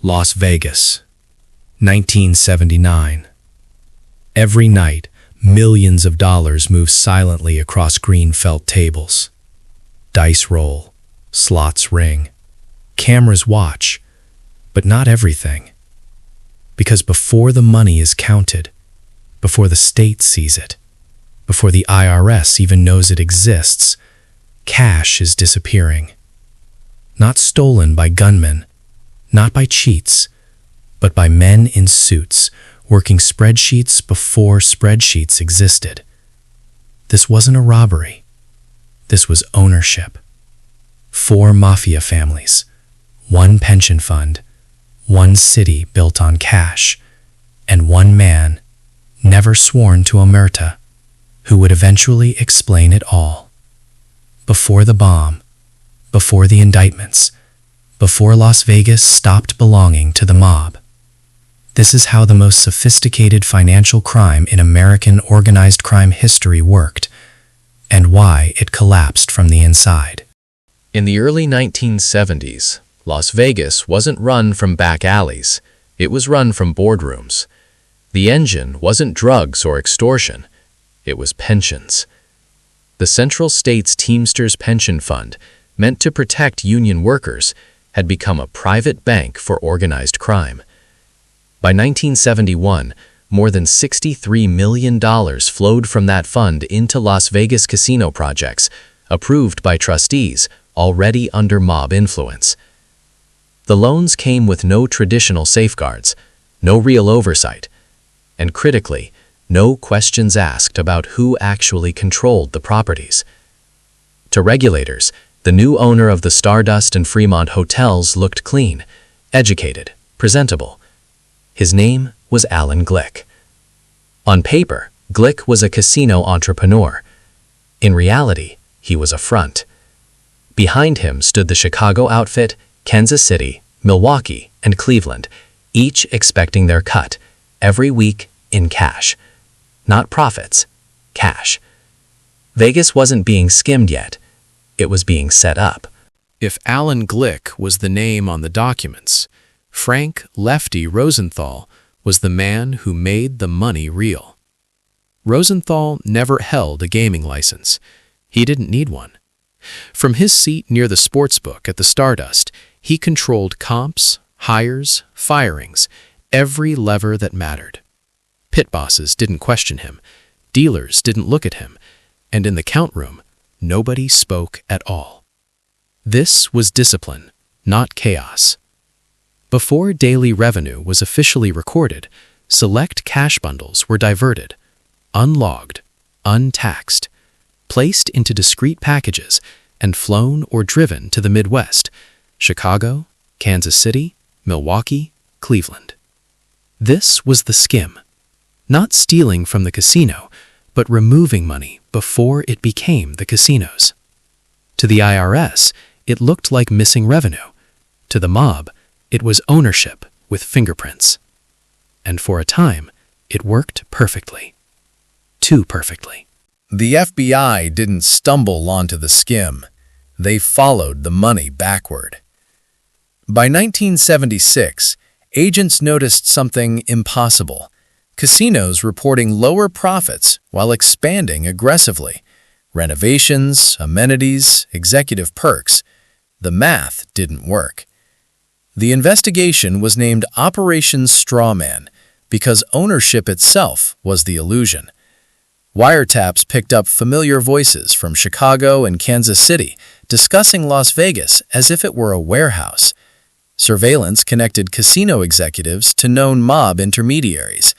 Las Vegas, 1979. Every night, millions of dollars move silently across green felt tables. Dice roll, slots ring, cameras watch, but not everything. Because before the money is counted, before the state sees it, before the IRS even knows it exists, cash is disappearing. Not stolen by gunmen, not by cheats, but by men in suits working spreadsheets before spreadsheets existed. This wasn't a robbery. This was ownership. 4 mafia families, 1 pension fund, 1 city built on cash, and 1 man, never sworn to omerta, who would eventually explain it all. Before the bomb, before the indictments, before Las Vegas stopped belonging to the mob. This is how the most sophisticated financial crime in American organized crime history worked, and why it collapsed from the inside. In the early 1970s, Las Vegas wasn't run from back alleys, it was run from boardrooms. The engine wasn't drugs or extortion, it was pensions. The Central States Teamsters Pension Fund, meant to protect union workers, had become a private bank for organized crime. By 1971, more than $63 million flowed from that fund into Las Vegas casino projects, approved by trustees already under mob influence. The loans came with no traditional safeguards, no real oversight, and critically, no questions asked about who actually controlled the properties. To regulators, the new owner of the Stardust and Fremont hotels looked clean, educated, presentable. His name was Alan Glick. On paper, Glick was a casino entrepreneur. In reality, he was a front. Behind him stood the Chicago outfit, Kansas City, Milwaukee, and Cleveland, each expecting their cut, every week in cash. Not profits, cash. Vegas wasn't being skimmed yet. It was being set up. If Alan Glick was the name on the documents, Frank Lefty Rosenthal was the man who made the money real. Rosenthal never held a gaming license. He didn't need one. From his seat near the sportsbook at the Stardust, he controlled comps, hires, firings, every lever that mattered. Pit bosses didn't question him, dealers didn't look at him, and in the count room, nobody spoke at all. This was discipline, not chaos. Before daily revenue was officially recorded, select cash bundles were diverted, unlogged, untaxed, placed into discrete packages, and flown or driven to the Midwest, Chicago, Kansas City, Milwaukee, Cleveland. This was the skim. Not stealing from the casino, but removing money before it became the casino's. To the IRS, it looked like missing revenue. To the mob, it was ownership with fingerprints. And for a time, it worked perfectly. Too perfectly. The FBI didn't stumble onto the skim. They followed the money backward. By 1976, agents noticed something impossible. Casinos reporting lower profits while expanding aggressively. Renovations, amenities, executive perks. The math didn't work. The investigation was named Operation Strawman because ownership itself was the illusion. Wiretaps picked up familiar voices from Chicago and Kansas City discussing Las Vegas as if it were a warehouse. Surveillance connected casino executives to known mob intermediaries.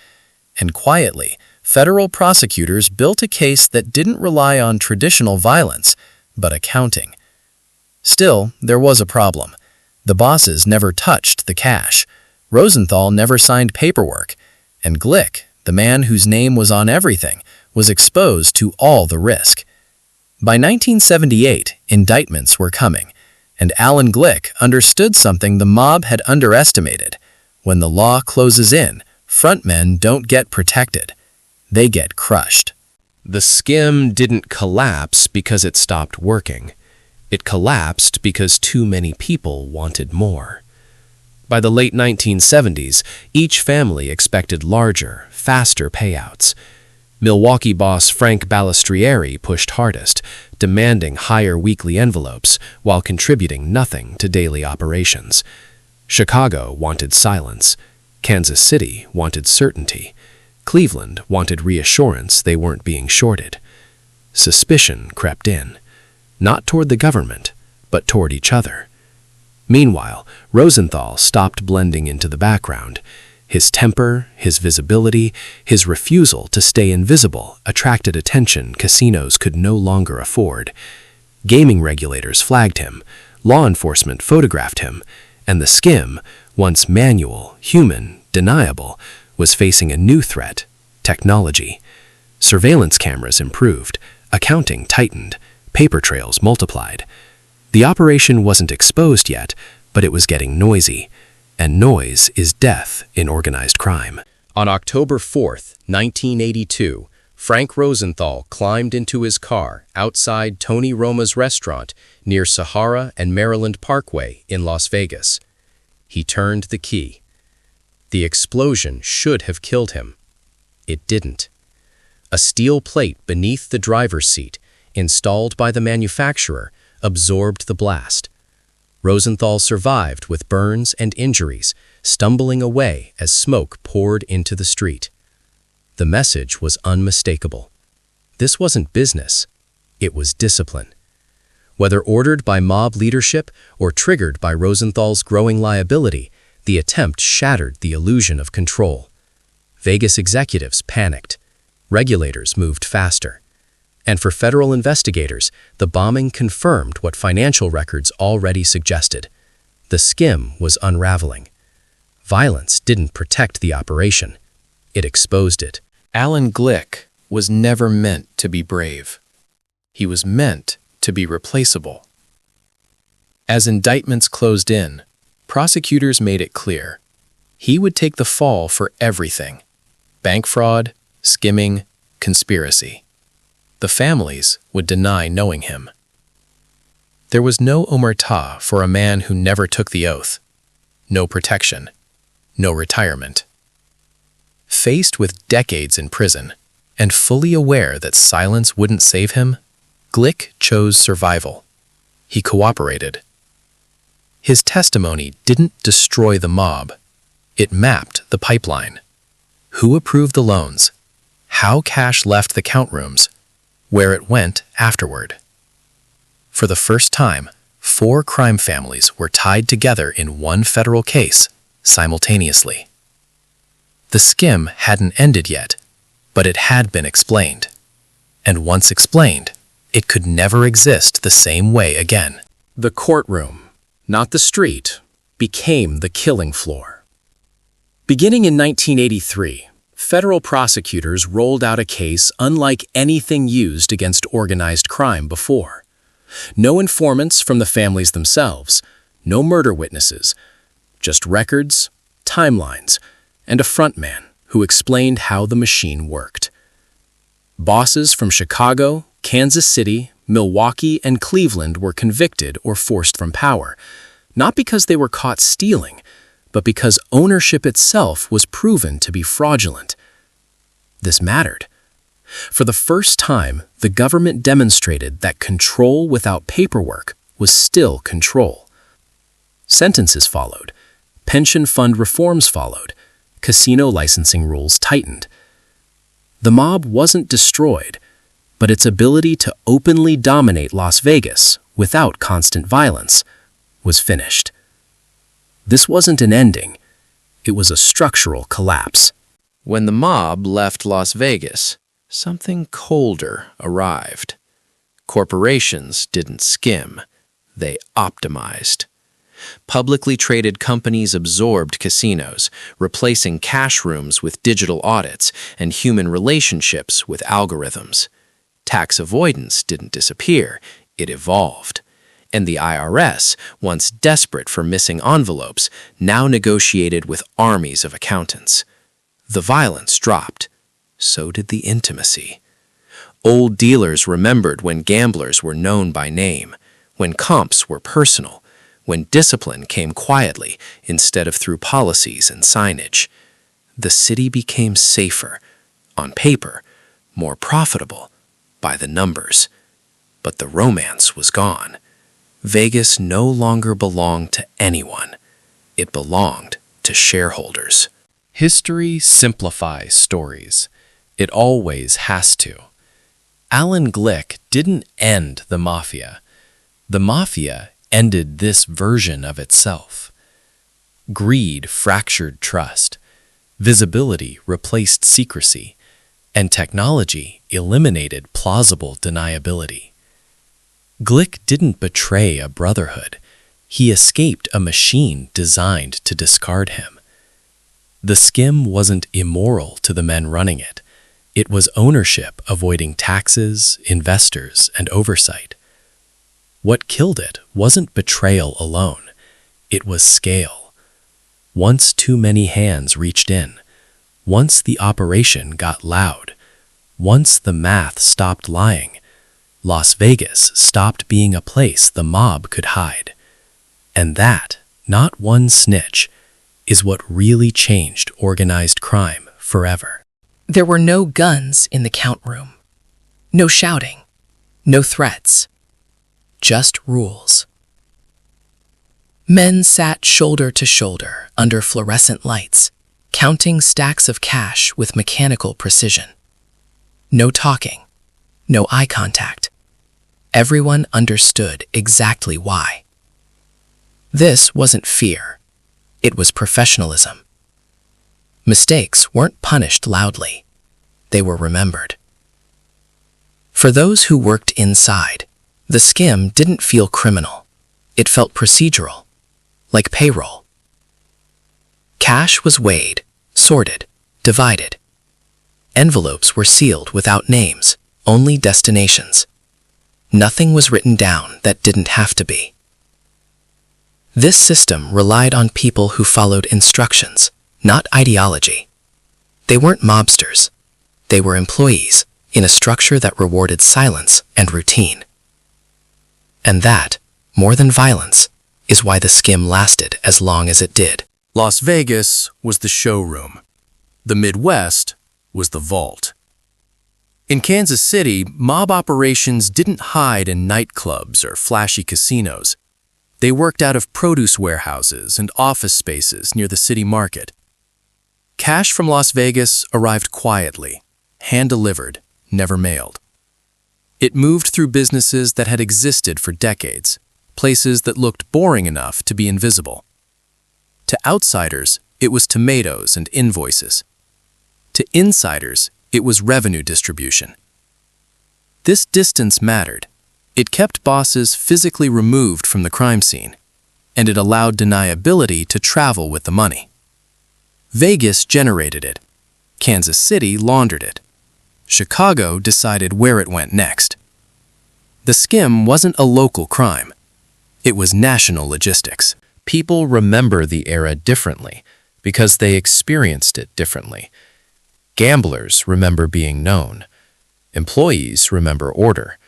And quietly, federal prosecutors built a case that didn't rely on traditional violence, but accounting. Still, there was a problem. The bosses never touched the cash. Rosenthal never signed paperwork. And Glick, the man whose name was on everything, was exposed to all the risk. By 1978, indictments were coming, and Alan Glick understood something the mob had underestimated. When the law closes in, frontmen don't get protected. They get crushed. The skim didn't collapse because it stopped working. It collapsed because too many people wanted more. By the late 1970s, each family expected larger, faster payouts. Milwaukee boss Frank Balistrieri pushed hardest, demanding higher weekly envelopes while contributing nothing to daily operations. Chicago wanted silence. Kansas City wanted certainty. Cleveland wanted reassurance they weren't being shorted. Suspicion crept in, not toward the government, but toward each other. Meanwhile, Rosenthal stopped blending into the background. His temper, his visibility, his refusal to stay invisible attracted attention casinos could no longer afford. Gaming regulators flagged him, law enforcement photographed him, and the Skim, once manual, human, deniable, was facing a new threat: technology. Surveillance cameras improved, accounting tightened, paper trails multiplied. The operation wasn't exposed yet, but it was getting noisy. And noise is death in organized crime. On October 4th, 1982, Frank Rosenthal climbed into his car outside Tony Roma's restaurant near Sahara and Maryland Parkway in Las Vegas. He turned the key. The explosion should have killed him. It didn't. A steel plate beneath the driver's seat, installed by the manufacturer, absorbed the blast. Rosenthal survived with burns and injuries, stumbling away as smoke poured into the street. The message was unmistakable. This wasn't business. It was discipline. Whether ordered by mob leadership or triggered by Rosenthal's growing liability, the attempt shattered the illusion of control. Vegas executives panicked. Regulators moved faster. And for federal investigators, the bombing confirmed what financial records already suggested. The Skim was unraveling. Violence didn't protect the operation. It exposed it. Alan Glick was never meant to be brave. He was meant to be replaceable. As indictments closed in, prosecutors made it clear he would take the fall for everything: bank fraud, skimming, conspiracy. The families would deny knowing him. There was no omerta for a man who never took the oath, no protection, no retirement. Faced with decades in prison and fully aware that silence wouldn't save him, Glick chose survival. He cooperated. His testimony didn't destroy the mob. It mapped the pipeline. Who approved the loans? How cash left the count rooms? Where it went afterward. For the first time, 4 crime families were tied together in one federal case simultaneously. The Skim hadn't ended yet, but it had been explained. And once explained, it could never exist the same way again. The courtroom, not the street, became the killing floor. Beginning in 1983, federal prosecutors rolled out a case unlike anything used against organized crime before. No informants from the families themselves, no murder witnesses, just records, timelines, and a frontman who explained how the machine worked. Bosses from Chicago, Kansas City, Milwaukee, and Cleveland were convicted or forced from power, not because they were caught stealing, but because ownership itself was proven to be fraudulent. This mattered. For the first time, the government demonstrated that control without paperwork was still control. Sentences followed. Pension fund reforms followed. Casino licensing rules tightened. The mob wasn't destroyed, but its ability to openly dominate Las Vegas without constant violence was finished. This wasn't an ending. It was a structural collapse. When the mob left Las Vegas, something colder arrived. Corporations didn't skim. They optimized. Publicly traded companies absorbed casinos, replacing cash rooms with digital audits and human relationships with algorithms. Tax avoidance didn't disappear, it evolved. And the IRS, once desperate for missing envelopes, now negotiated with armies of accountants. The violence dropped. So did the intimacy. Old dealers remembered when gamblers were known by name, when comps were personal, when discipline came quietly instead of through policies and signage. The city became safer, on paper, more profitable, by the numbers. But the romance was gone. Vegas no longer belonged to anyone. It belonged to shareholders. History simplifies stories. It always has to. Alan Glick didn't end the Mafia. The Mafia ended this version of itself. Greed fractured trust. Visibility replaced secrecy. And technology eliminated plausible deniability. Glick didn't betray a brotherhood. He escaped a machine designed to discard him. The Skim wasn't immoral to the men running it. It was ownership avoiding taxes, investors, and oversight. What killed it wasn't betrayal alone. It was scale. Once too many hands reached in, once the operation got loud, once the math stopped lying, Las Vegas stopped being a place the mob could hide. And that, not one snitch, is what really changed organized crime forever. There were no guns in the count room. No shouting. No threats. Just rules. Men sat shoulder to shoulder under fluorescent lights, counting stacks of cash with mechanical precision. No talking. No eye contact. Everyone understood exactly why. This wasn't fear. It was professionalism. Mistakes weren't punished loudly. They were remembered. For those who worked inside, the Skim didn't feel criminal. It felt procedural, like payroll. Cash was weighed, sorted, divided. Envelopes were sealed without names, only destinations. Nothing was written down that didn't have to be. This system relied on people who followed instructions, not ideology. They weren't mobsters. They were employees in a structure that rewarded silence and routine. And that, more than violence, is why the Skim lasted as long as it did. Las Vegas was the showroom. The Midwest was the vault. In Kansas City, mob operations didn't hide in nightclubs or flashy casinos. They worked out of produce warehouses and office spaces near the city market. Cash from Las Vegas arrived quietly, hand-delivered, never mailed. It moved through businesses that had existed for decades, places that looked boring enough to be invisible. To outsiders, it was tomatoes and invoices. To insiders, it was revenue distribution. This distance mattered. It kept bosses physically removed from the crime scene, and it allowed deniability to travel with the money. Vegas generated it. Kansas City laundered it. Chicago decided where it went next. The Skim wasn't a local crime. It was national logistics. People remember the era differently because they experienced it differently. Gamblers remember being known. Employees remember order.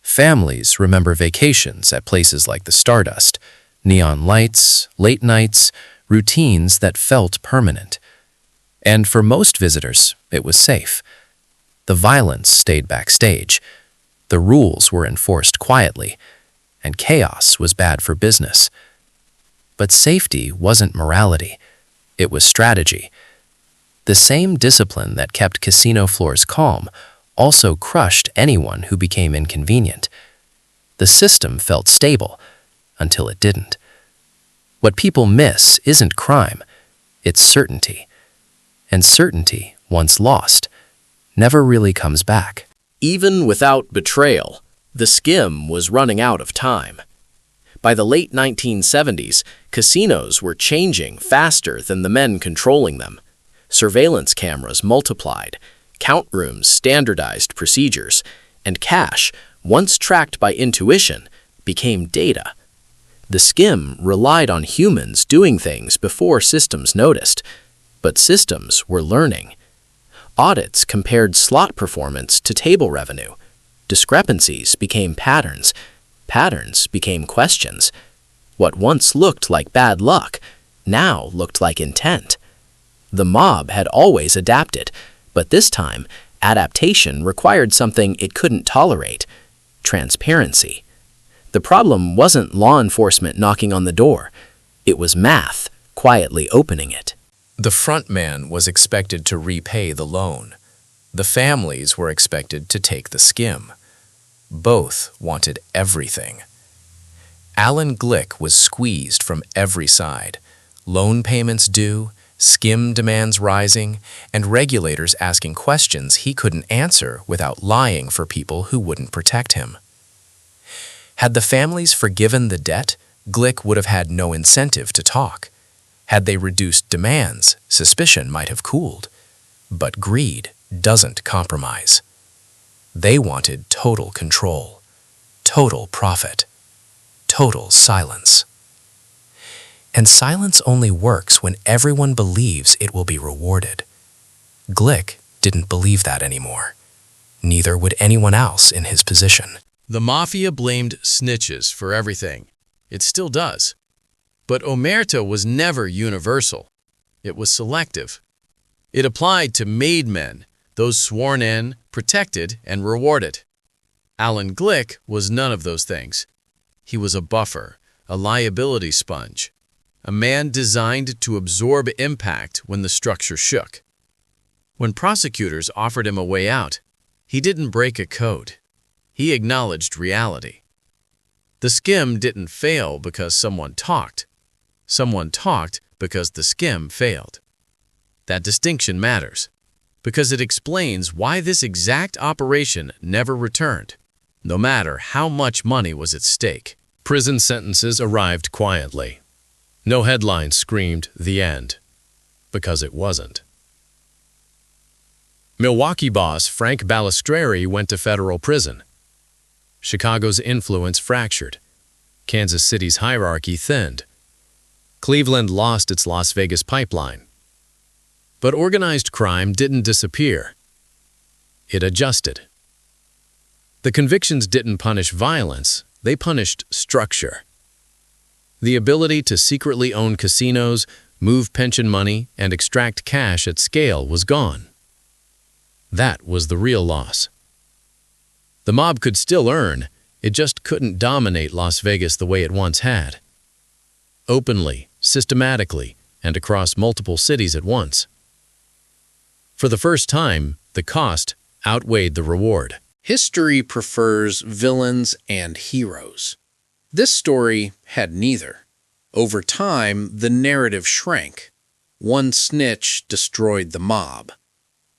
Families remember vacations at places like the Stardust, neon lights, late nights, routines that felt permanent. And for most visitors, it was safe. The violence stayed backstage. The rules were enforced quietly, and chaos was bad for business. But safety wasn't morality. It was strategy. The same discipline that kept casino floors calm also crushed anyone who became inconvenient. The system felt stable until it didn't. What people miss isn't crime, it's certainty. And certainty, once lost, never really comes back. Even without betrayal, the Skim was running out of time. By the late 1970s, casinos were changing faster than the men controlling them. Surveillance cameras multiplied, count rooms standardized procedures, and cash, once tracked by intuition, became data. The Skim relied on humans doing things before systems noticed, but systems were learning. Audits compared slot performance to table revenue. Discrepancies became patterns. Patterns became questions. What once looked like bad luck now looked like intent. The mob had always adapted, but this time, adaptation required something it couldn't tolerate: transparency. The problem wasn't law enforcement knocking on the door. It was math quietly opening it. The front man was expected to repay the loan. The families were expected to take the skim. Both wanted everything. Alan Glick was squeezed from every side. Loan payments due, skim demands rising, and regulators asking questions he couldn't answer without lying for people who wouldn't protect him. Had the families forgiven the debt, Glick would have had no incentive to talk. Had they reduced demands, suspicion might have cooled. But greed doesn't compromise. They wanted total control, total profit, total silence. And silence only works when everyone believes it will be rewarded. Glick didn't believe that anymore. Neither would anyone else in his position. The Mafia blamed snitches for everything. It still does. But omerta was never universal. It was selective. It applied to made men, those sworn in, protected, and rewarded. Alan Glick was none of those things. He was a buffer, a liability sponge, a man designed to absorb impact when the structure shook. When prosecutors offered him a way out, he didn't break a code. He acknowledged reality. The skim didn't fail because someone talked. Someone talked because the skim failed. That distinction matters, because it explains why this exact operation never returned, no matter how much money was at stake. Prison sentences arrived quietly. No headline screamed "the end," because it wasn't. Milwaukee boss Frank Balistrieri went to federal prison. Chicago's influence fractured. Kansas City's hierarchy thinned. Cleveland lost its Las Vegas pipeline. But organized crime didn't disappear. It adjusted. The convictions didn't punish violence, they punished structure. The ability to secretly own casinos, move pension money, and extract cash at scale was gone. That was the real loss. The mob could still earn, it just couldn't dominate Las Vegas the way it once had. Openly, systematically, and across multiple cities at once. For the first time, the cost outweighed the reward. History prefers villains and heroes. This story had neither. Over time, the narrative shrank. One snitch destroyed the mob.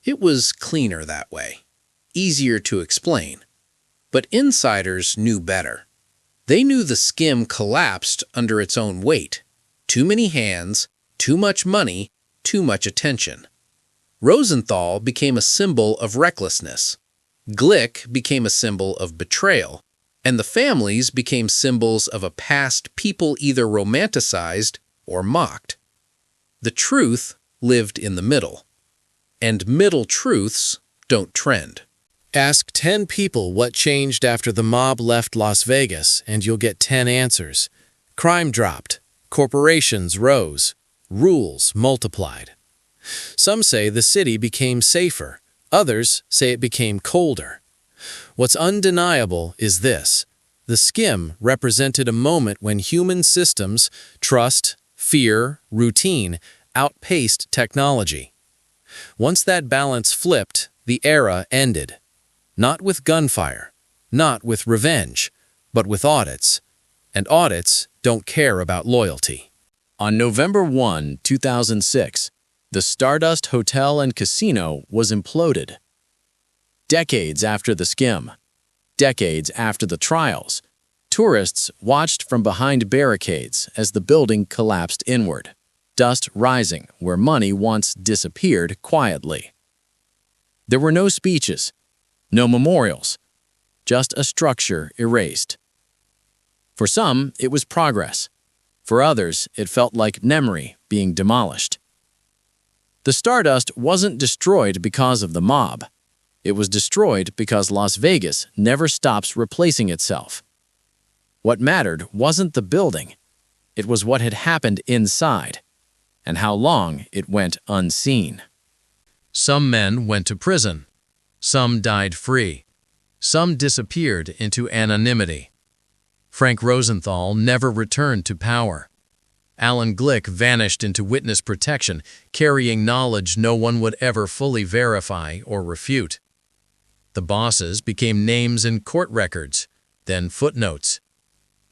It was cleaner that way, easier to explain. But insiders knew better. They knew the skim collapsed under its own weight. Too many hands, too much money, too much attention. Rosenthal became a symbol of recklessness. Glick became a symbol of betrayal. And the families became symbols of a past people either romanticized or mocked. The truth lived in the middle. And middle truths don't trend. Ask 10 people what changed after the mob left Las Vegas, and you'll get 10 answers. Crime dropped. Corporations rose. Rules multiplied. Some say the city became safer. Others say it became colder. What's undeniable is this. The skim represented a moment when human systems, trust, fear, routine, outpaced technology. Once that balance flipped, the era ended. Not with gunfire, not with revenge, but with audits. And audits don't care about loyalty. On November 1, 2006, the Stardust Hotel and Casino was imploded. Decades after the skim, decades after the trials, tourists watched from behind barricades as the building collapsed inward, dust rising where money once disappeared quietly. There were no speeches, no memorials, just a structure erased. For some, it was progress. For others, it felt like memory being demolished. The Stardust wasn't destroyed because of the mob. It was destroyed because Las Vegas never stops replacing itself. What mattered wasn't the building. It was what had happened inside, and how long it went unseen. Some men went to prison. Some died free. Some disappeared into anonymity. Frank Rosenthal never returned to power. Alan Glick vanished into witness protection, carrying knowledge no one would ever fully verify or refute. The bosses became names in court records, then footnotes.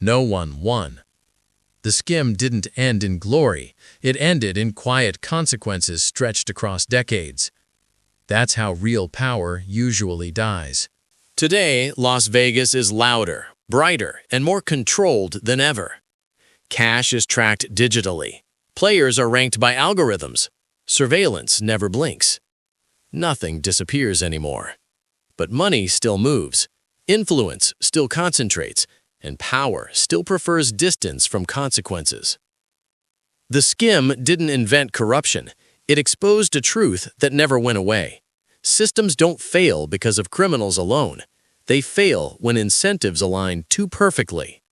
No one won. The Skim didn't end in glory. It ended in quiet consequences stretched across decades. That's how real power usually dies. Today, Las Vegas is louder, brighter, and more controlled than ever. Cash is tracked digitally. Players are ranked by algorithms. Surveillance never blinks. Nothing disappears anymore. But money still moves. Influence still concentrates, and power still prefers distance from consequences. The Skim didn't invent corruption. It exposed a truth that never went away. Systems don't fail because of criminals alone. They fail when incentives align too perfectly.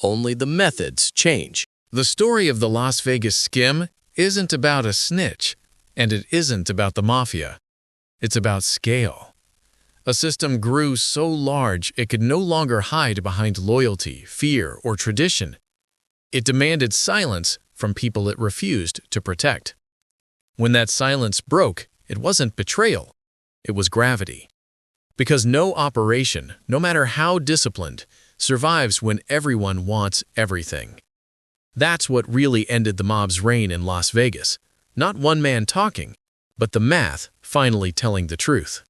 Only the methods change. The story of the Las Vegas Skim isn't about a snitch, and it isn't about the Mafia. It's about scale. A system grew so large it could no longer hide behind loyalty, fear, or tradition. It demanded silence from people it refused to protect. When that silence broke, it wasn't betrayal. It was gravity. Because no operation, no matter how disciplined, survives when everyone wants everything. That's what really ended the mob's reign in Las Vegas. Not one man talking, but the math finally telling the truth.